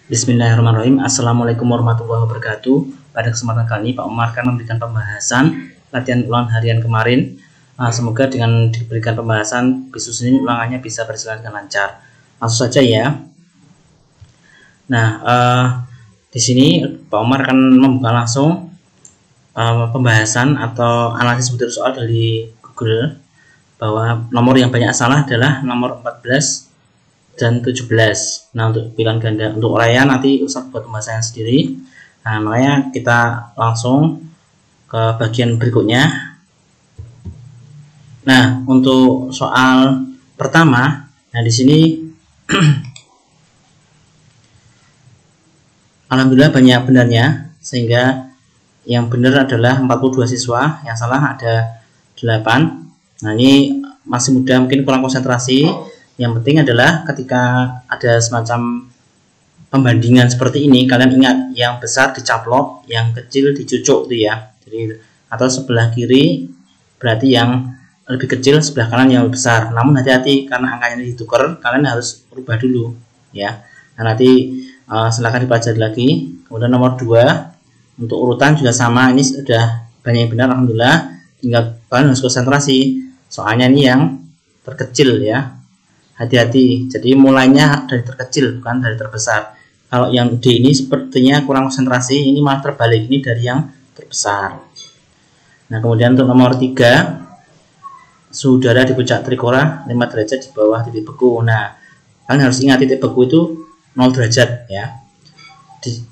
Bismillahirrahmanirrahim. Assalamualaikum warahmatullahi wabarakatuh. Pada kesempatan kali ini Pak Umar akan memberikan pembahasan latihan ulangan harian kemarin. Semoga dengan diberikan pembahasan besok Senin ulangannya bisa berjalan dengan lancar. Langsung saja ya. Nah, di sini Pak Umar akan membuka langsung pembahasan atau analisis butir soal dari Google, bahwa nomor yang banyak salah adalah nomor 14 dan 17. Nah, untuk pilihan ganda, untuk uraian nanti Ustaz buat pembahasan sendiri. Nah, makanya kita langsung ke bagian berikutnya. Nah, untuk soal pertama, nah di sini alhamdulillah banyak benarnya, sehingga yang benar adalah 42 siswa, yang salah ada 8. Nah, ini masih mudah, mungkin kurang konsentrasi. Yang penting adalah ketika ada semacam pembandingan seperti ini, kalian ingat yang besar dicaplok, yang kecil dicucuk itu ya. Jadi atau sebelah kiri berarti yang lebih kecil, sebelah kanan yang lebih besar. Namun hati-hati karena angkanya ditukar, kalian harus rubah dulu ya. Nah, nanti silakan dipelajari lagi. Kemudian nomor 2 untuk urutan juga sama, ini sudah banyak yang benar alhamdulillah. Tinggal kalian harus konsentrasi. Soalnya ini yang terkecil ya. Hati-hati, jadi mulainya dari terkecil bukan dari terbesar. Kalau yang D ini sepertinya kurang konsentrasi, ini malah terbalik, ini dari yang terbesar. Nah, kemudian untuk nomor 3, suhu udara di puncak Trikora 5 derajat di bawah titik beku. Nah, kalian harus ingat titik beku itu 0 derajat ya.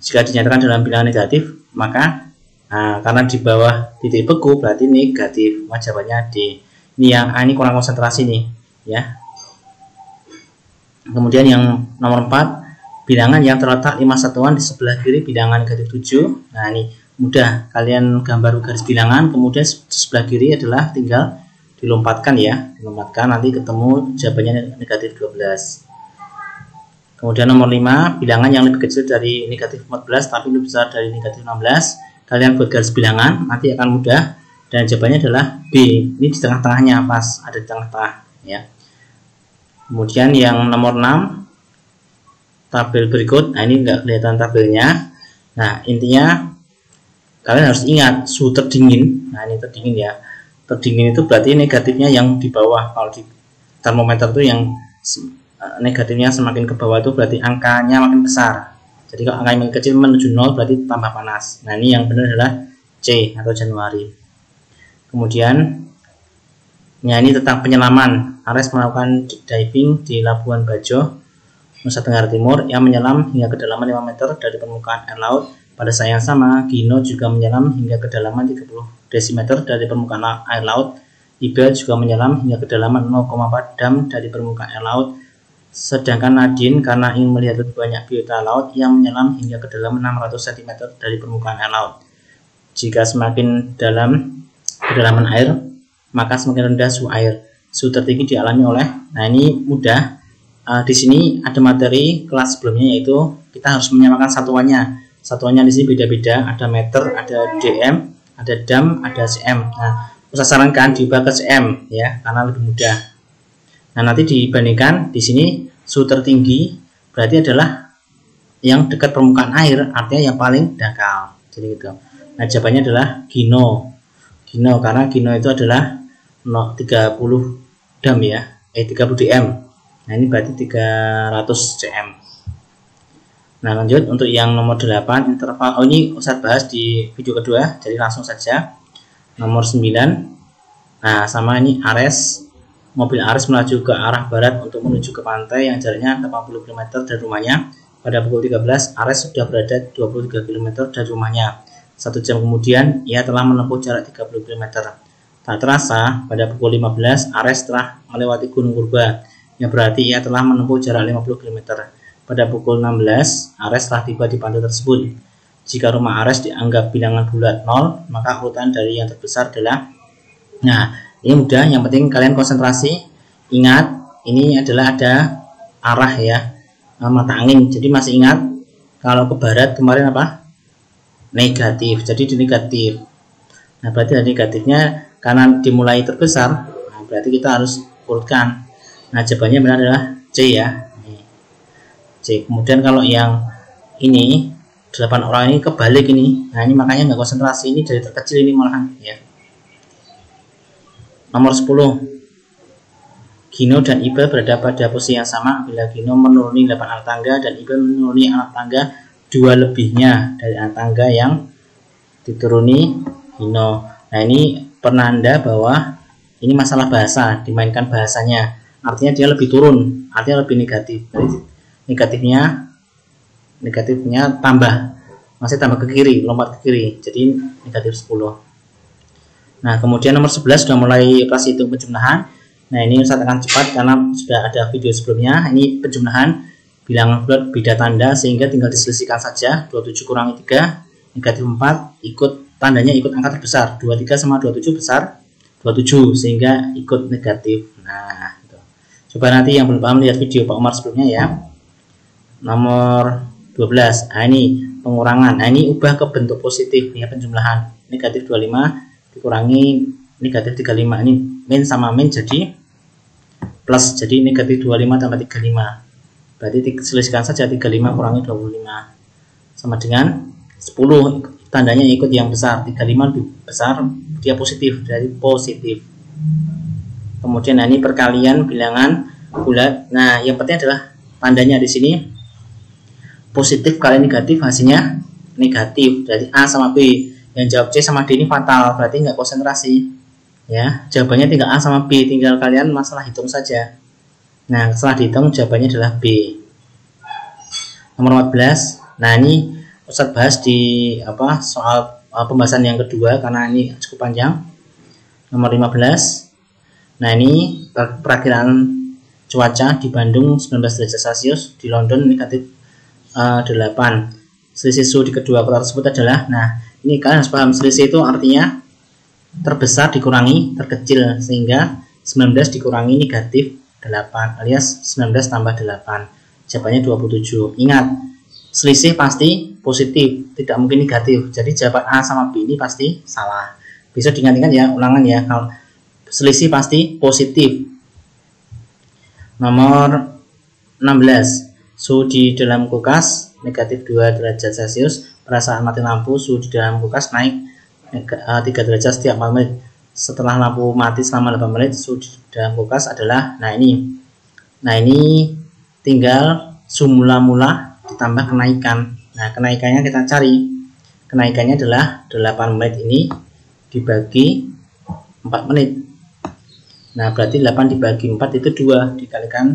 Jika dinyatakan dalam bilangan negatif, maka karena di bawah titik beku berarti negatif. Jawabannya D. Ini yang ini kurang konsentrasi nih ya. Kemudian yang nomor 4, bilangan yang terletak 5 satuan di sebelah kiri bilangan negatif 7. Nah, ini mudah, kalian gambar garis bilangan, kemudian sebelah kiri adalah tinggal dilompatkan ya, dilompatkan, nanti ketemu jawabannya negatif 12. Kemudian nomor 5, bilangan yang lebih kecil dari negatif 14 tapi lebih besar dari negatif 16. Kalian buat garis bilangan, nanti akan mudah, dan jawabannya adalah B. Ini di tengah-tengahnya, pas ada di tengah-tengah ya. Kemudian yang nomor 6, tabel berikut. Nah, ini enggak kelihatan tabelnya. Nah, intinya kalian harus ingat suhu terdingin. Nah, ini terdingin ya. Terdingin itu berarti negatifnya yang di bawah. Kalau di termometer itu yang negatifnya semakin ke bawah itu berarti angkanya makin besar. Jadi kalau angka yang kecil menuju 0 berarti tambah panas. Nah, ini yang benar adalah C atau Januari. Kemudian ini tentang penyelaman. Ares melakukan diving di Labuan Bajo, Nusa Tenggara Timur, yang menyelam hingga kedalaman 5 meter dari permukaan air laut. Pada saat yang sama, Gino juga menyelam hingga kedalaman 30 desimeter dari permukaan air laut. Iba juga menyelam hingga kedalaman 0,4 dam dari permukaan air laut. Sedangkan Nadine karena ingin melihat lebih banyak biota laut, yang menyelam hingga kedalaman 600 cm dari permukaan air laut. Jika semakin dalam kedalaman air, maka semakin rendah suhu air. Suhu tertinggi dialami oleh, nah ini mudah. Di sini ada materi kelas sebelumnya, yaitu kita harus menyamakan satuannya. Satuannya di sini beda-beda, ada meter, ada dm, ada dam, ada cm. Nah, saya sarankan diubah ke cm ya, karena lebih mudah. Nah, nanti dibandingkan di sini suhu tertinggi berarti adalah yang dekat permukaan air, artinya yang paling dangkal. Jadi gitu. Nah, jawabannya adalah Gino. Gino, karena Gino itu adalah 30 dam ya, 30 dm. Nah, ini berarti 300 cm. Nah, lanjut untuk yang nomor 8, interval. Oh, ini Ustaz bahas di video kedua, jadi langsung saja. Nomor 9. Nah, sama ini Ares. Mobil Ares melaju ke arah barat untuk menuju ke pantai yang jaraknya 80 km dari rumahnya. Pada pukul 13, Ares sudah berada 23 km dari rumahnya. 1 jam kemudian, ia telah menempuh jarak 30 km. Tak terasa, pada pukul 15, Ares telah melewati Gunung Purba, yang berarti ia telah menempuh jarak 50 km. Pada pukul 16, Ares telah tiba di pantai tersebut. Jika rumah Ares dianggap bilangan bulat 0, maka urutan dari yang terbesar adalah, nah, ini mudah, yang penting kalian konsentrasi. Ingat, ini adalah ada arah ya, mata angin. Jadi masih ingat, kalau ke barat kemarin apa? Negatif, jadi di negatif. Nah, berarti dari negatifnya karena dimulai terbesar, nah berarti kita harus urutkan. Nah, jawabannya benar adalah C ya. C. Kemudian kalau yang ini 8 orang ini kebalik ini. Nah ini makanya nggak konsentrasi, ini dari terkecil ini malahan ya. Nomor 10, Gino dan Ibe berada pada posisi yang sama bila Gino menuruni 8 anak tangga dan Ibe menuruni anak tangga 2 lebihnya dari anak tangga yang dituruni Gino. Nah ini penanda bahwa ini masalah bahasa, dimainkan bahasanya, artinya dia lebih turun, artinya lebih negatif. Jadi negatifnya tambah, masih tambah ke kiri, lompat ke kiri, jadi negatif 10. Nah kemudian nomor 11 sudah mulai operasi hitung penjumlahan. Nah ini saya akan cepat karena sudah ada video sebelumnya. Ini penjumlahan bilangan bulat beda tanda sehingga tinggal diselisihkan saja. 27 kurangi 3 negatif 4, ikut tandanya ikut angka terbesar. 23 sama 27 besar 27 sehingga ikut negatif. Nah itu. Coba nanti yang belum paham lihat video Pak Umar sebelumnya ya. Nomor 12, nah ini pengurangan. Nah ini ubah ke bentuk positif ya, penjumlahan. Negatif 25 dikurangi negatif 35. Ini min sama min jadi plus, jadi negatif 25 tambah 35. Berarti selisihkan saja 35 kurangi 25 sama dengan 10. Tandanya ikut yang besar, 35 lebih besar, dia positif, dari positif. Kemudian nah ini perkalian bilangan bulat. Nah yang penting adalah tandanya di sini positif kali negatif, hasilnya negatif. Jadi A sama B, yang jawab C sama D ini fatal, berarti nggak konsentrasi ya. Jawabannya tinggal A sama B, tinggal kalian masalah hitung saja. Nah setelah dihitung jawabannya adalah B. Nomor 14, nah ini Ustadz bahas di soal pembahasan yang kedua karena ini cukup panjang. Nomor 15, nah ini perakiraan cuaca di Bandung 19 derajat Celcius, di London negatif 8. Selisih suhu di kedua kota tersebut adalah, nah ini kalian harus paham, selisih itu artinya terbesar dikurangi terkecil, sehingga 19 dikurangi negatif 8 alias 19 tambah 8, jawabannya 27. Ingat, selisih pasti positif, tidak mungkin negatif, jadi jawaban A sama B ini pasti salah. Bisa diingat-ingat ya, ulangan ya, kalau selisih pasti positif. Nomor 16, suhu di dalam kulkas negatif 2 derajat Celcius. Pada saat mati lampu, suhu di dalam kulkas naik 3 derajat setiap 4 menit. Setelah lampu mati selama 8 menit, suhu di dalam kulkas adalah, nah ini tinggal suhu mula-mula ditambah kenaikan. Nah kenaikannya kita cari, kenaikannya adalah 8 menit ini dibagi 4 menit. Nah berarti 8 dibagi 4 itu 2, dikalikan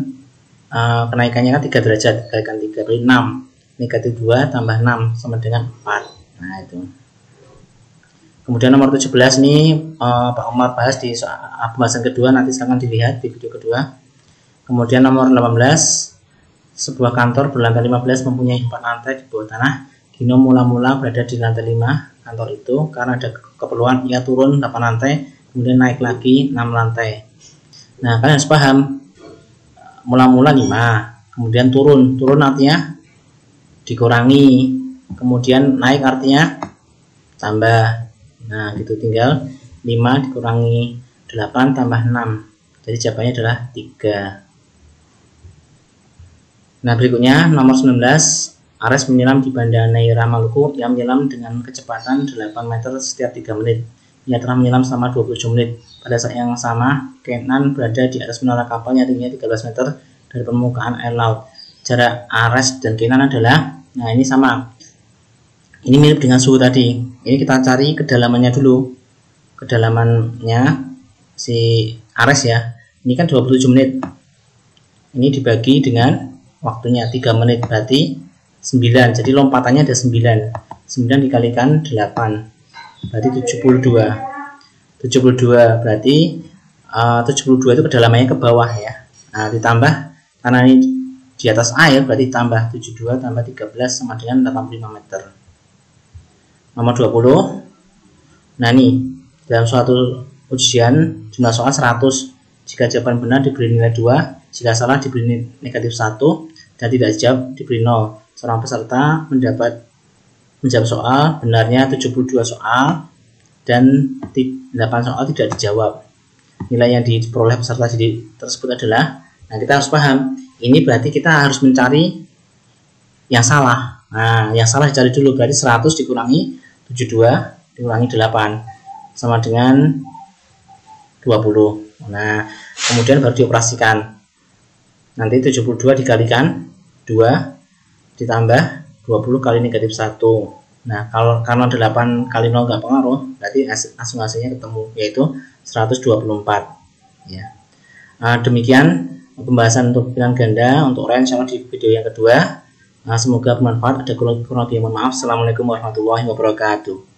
kenaikannya kan 3 derajat, dikalikan 3 berarti 6, negatif 2 tambah 6 sama dengan 4. Nah itu. Kemudian nomor 17 ini Pak Umar bahas di pembahasan kedua, nanti silahkan dilihat di video kedua. Kemudian nomor 18, sebuah kantor berlantai 15 mempunyai 4 lantai di bawah tanah. Gino mula-mula berada di lantai 5 kantor itu karena ada keperluan ia turun 8 lantai, kemudian naik lagi 6 lantai. Nah kalian harus paham, mula-mula 5, kemudian turun artinya dikurangi, kemudian naik artinya tambah. Nah gitu, tinggal 5 dikurangi 8 tambah 6, jadi jawabannya adalah 3. Nah berikutnya nomor 19, Ares menyelam di Banda Neira Maluku. Ia menyelam dengan kecepatan 8 meter setiap 3 menit. Ia telah menyelam selama 27 menit. Pada saat yang sama, Kenan berada di atas menara kapalnya tingginya 13 meter dari permukaan air laut. Jarak Ares dan Kenan adalah, nah ini sama. Ini mirip dengan suhu tadi. Ini kita cari kedalamannya dulu. Kedalamannya si Ares ya. Ini kan 27 menit. Ini dibagi dengan waktunya 3 menit, berarti 9. Jadi lompatannya ada 9. 9 dikalikan 8, berarti 72. 72 berarti 72 itu kedalamannya ke bawah ya. Nah ditambah, karena ini di atas air, berarti tambah 72 tambah 13 sama dengan 85 meter. Nomor 20, nah ini dalam suatu ujian jumlah soal 100. Jika jawaban benar diberi nilai 2, jika salah diberi negatif 1, dan tidak dijawab diberi 0. Seorang peserta menjawab soal, benarnya 72 soal dan 8 soal tidak dijawab. Nilai yang diperoleh peserta tersebut adalah, nah kita harus paham, ini berarti kita harus mencari yang salah. Nah, yang salah dicari dulu, berarti 100 dikurangi 72 dikurangi 8 sama dengan 20. Nah, kemudian baru dioperasikan. Nanti 72 dikalikan 2 ditambah 20 kali negatif 1. Nah, karena 8 kali 0 nggak pengaruh, berarti langsung hasilnya ketemu, yaitu 124. Ya. Nah, demikian pembahasan untuk bilangan ganda untuk range di video yang kedua. Nah, semoga bermanfaat. Ada kurang lebih mohon maaf. Assalamualaikum warahmatullahi wabarakatuh.